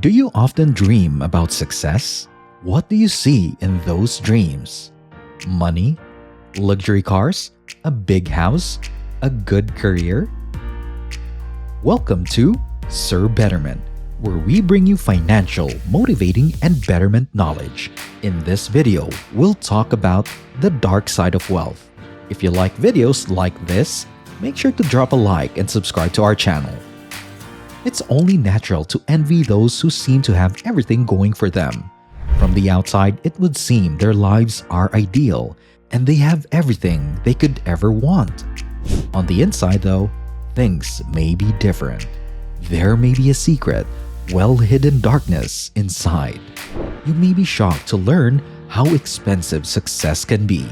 Do you often dream about success? What do you see in those dreams? Money? Luxury cars? A big house? A good career? Welcome to Sir Betterment, where we bring you financial, motivating, and betterment knowledge. In this video, we'll talk about the dark side of wealth. If you like videos like this, make sure to drop a like and subscribe to our channel. It's only natural to envy those who seem to have everything going for them. From the outside, it would seem their lives are ideal and they have everything they could ever want. On the inside, though, things may be different. There may be a secret, well-hidden darkness inside. You may be shocked to learn how expensive success can be.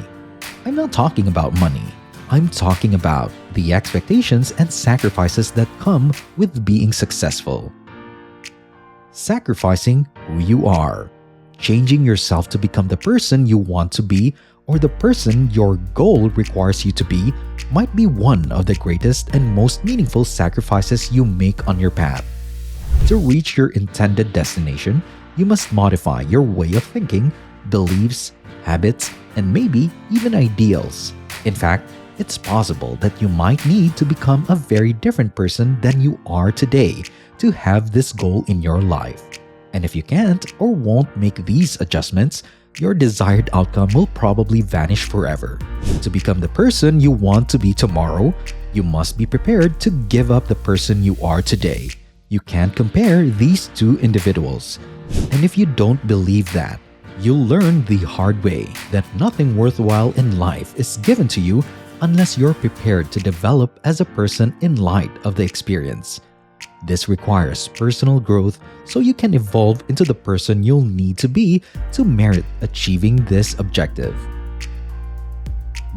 I'm not talking about money. I'm talking about the expectations and sacrifices that come with being successful. Sacrificing who you are, changing yourself to become the person you want to be or the person your goal requires you to be, might be one of the greatest and most meaningful sacrifices you make on your path. To reach your intended destination, you must modify your way of thinking, beliefs, habits, and maybe even ideals. In fact, it's possible that you might need to become a very different person than you are today to have this goal in your life. And if you can't or won't make these adjustments, your desired outcome will probably vanish forever. To become the person you want to be tomorrow, you must be prepared to give up the person you are today. You can't compare these two individuals. And if you don't believe that, you'll learn the hard way that nothing worthwhile in life is given to you unless you're prepared to develop as a person in light of the experience. This requires personal growth so you can evolve into the person you'll need to be to merit achieving this objective.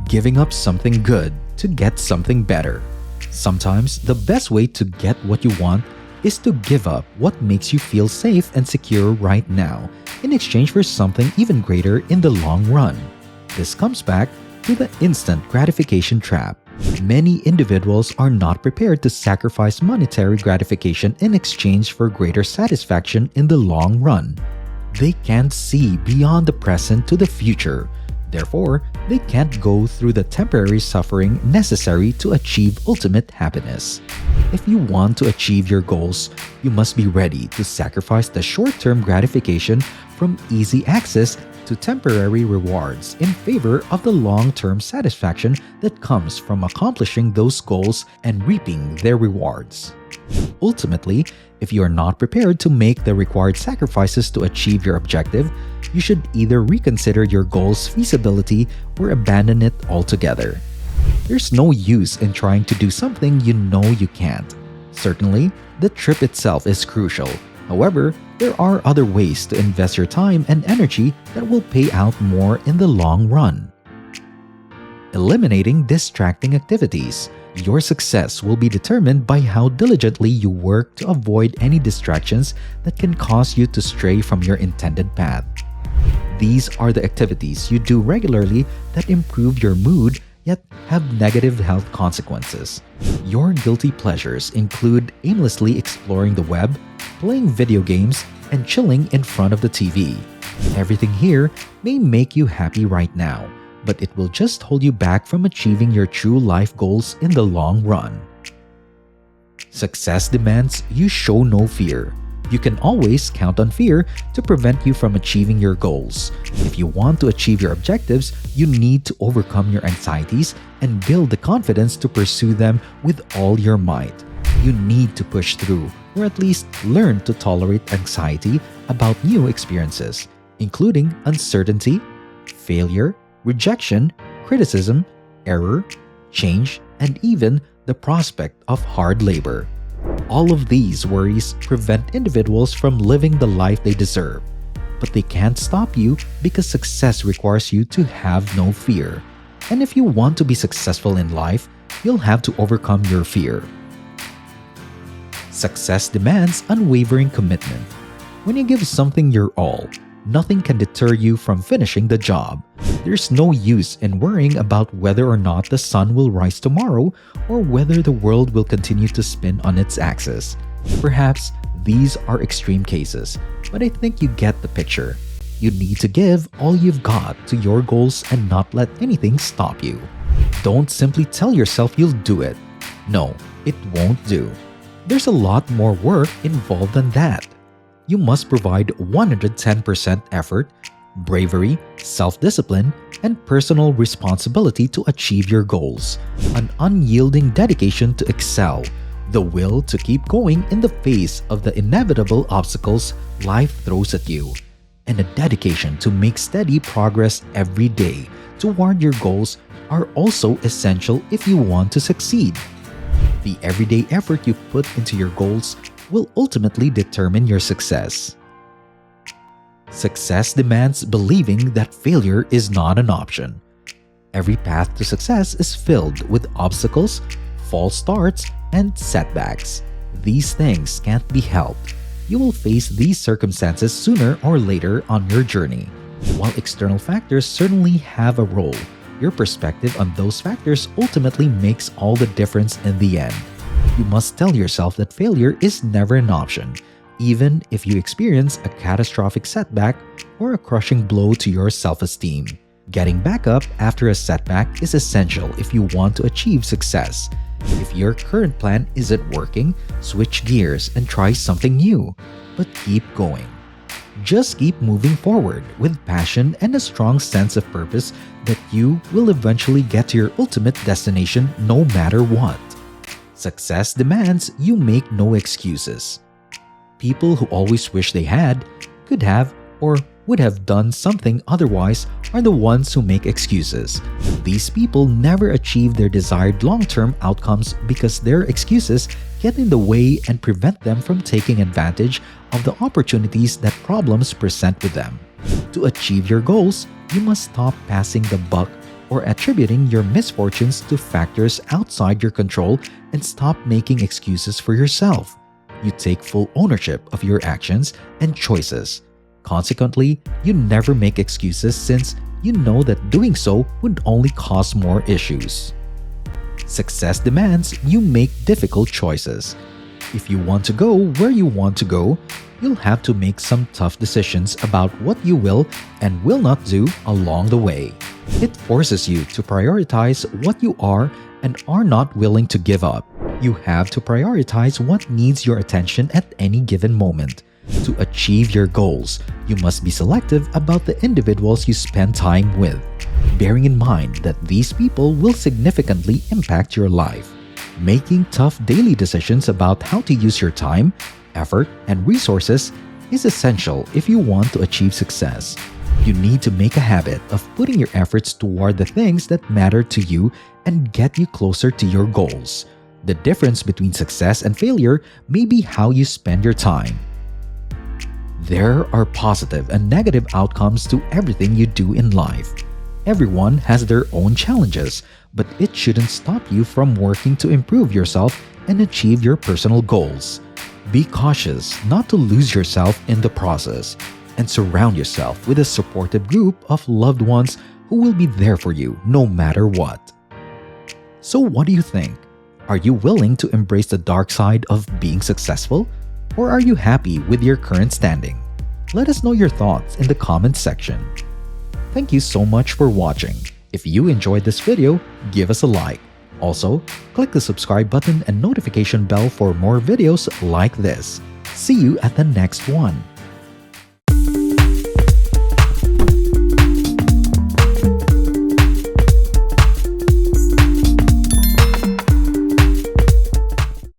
Giving up something good to get something better. Sometimes the best way to get what you want is to give up what makes you feel safe and secure right now in exchange for something even greater in the long run. This comes back to the instant gratification trap. Many individuals are not prepared to sacrifice monetary gratification in exchange for greater satisfaction in the long run. They can't see beyond the present to the future. Therefore, they can't go through the temporary suffering necessary to achieve ultimate happiness. If you want to achieve your goals, you must be ready to sacrifice the short-term gratification from easy access to temporary rewards in favor of the long-term satisfaction that comes from accomplishing those goals and reaping their rewards. Ultimately, if you are not prepared to make the required sacrifices to achieve your objective, you should either reconsider your goal's feasibility or abandon it altogether. There's no use in trying to do something you know you can't. Certainly, the trip itself is crucial. However, there are other ways to invest your time and energy that will pay out more in the long run. Eliminating distracting activities. Your success will be determined by how diligently you work to avoid any distractions that can cause you to stray from your intended path. These are the activities you do regularly that improve your mood yet have negative health consequences. Your guilty pleasures include aimlessly exploring the web, playing video games, and chilling in front of the TV. Everything here may make you happy right now, but it will just hold you back from achieving your true life goals in the long run. Success demands you show no fear. You can always count on fear to prevent you from achieving your goals. If you want to achieve your objectives, you need to overcome your anxieties and build the confidence to pursue them with all your might. You need to push through, or at least learn to tolerate anxiety about new experiences, including uncertainty, failure, rejection, criticism, error, change, and even the prospect of hard labor. All of these worries prevent individuals from living the life they deserve, but they can't stop you because success requires you to have no fear. And if you want to be successful in life, you'll have to overcome your fear. Success demands unwavering commitment. When you give something your all, nothing can deter you from finishing the job. There's no use in worrying about whether or not the sun will rise tomorrow or whether the world will continue to spin on its axis. Perhaps these are extreme cases, but I think you get the picture. You need to give all you've got to your goals and not let anything stop you. Don't simply tell yourself you'll do it. No, it won't do. There's a lot more work involved than that. You must provide 110% effort, bravery, self-discipline, and personal responsibility to achieve your goals. An unyielding dedication to excel, the will to keep going in the face of the inevitable obstacles life throws at you, and a dedication to make steady progress every day toward your goals are also essential if you want to succeed. The everyday effort you put into your goals will ultimately determine your success. Success demands believing that failure is not an option. Every path to success is filled with obstacles, false starts, and setbacks. These things can't be helped. You will face these circumstances sooner or later on your journey. While external factors certainly have a role, your perspective on those factors ultimately makes all the difference in the end. You must tell yourself that failure is never an option, even if you experience a catastrophic setback or a crushing blow to your self-esteem. Getting back up after a setback is essential if you want to achieve success. If your current plan isn't working, switch gears and try something new, but keep going. Just keep moving forward with passion and a strong sense of purpose that you will eventually get to your ultimate destination no matter what. Success demands you make no excuses. People who always wish they had, could have, or would have done something otherwise are the ones who make excuses. These people never achieve their desired long-term outcomes because their excuses get in the way and prevent them from taking advantage of the opportunities that problems present with them. To achieve your goals, you must stop passing the buck or attributing your misfortunes to factors outside your control and stop making excuses for yourself. You take full ownership of your actions and choices. Consequently, you never make excuses since you know that doing so would only cause more issues. Success demands you make difficult choices. If you want to go where you want to go, you'll have to make some tough decisions about what you will and will not do along the way. It forces you to prioritize what you are and are not willing to give up. You have to prioritize what needs your attention at any given moment. To achieve your goals, you must be selective about the individuals you spend time with, bearing in mind that these people will significantly impact your life. Making tough daily decisions about how to use your time, effort, and resources is essential if you want to achieve success. You need to make a habit of putting your efforts toward the things that matter to you and get you closer to your goals. The difference between success and failure may be how you spend your time. There are positive and negative outcomes to everything you do in life. Everyone has their own challenges, but it shouldn't stop you from working to improve yourself and achieve your personal goals. Be cautious not to lose yourself in the process, and surround yourself with a supportive group of loved ones who will be there for you no matter what. So what do you think? Are you willing to embrace the dark side of being successful? Or are you happy with your current standing? Let us know your thoughts in the comments section. Thank you so much for watching. If you enjoyed this video, give us a like. Also, click the subscribe button and notification bell for more videos like this. See you at the next one.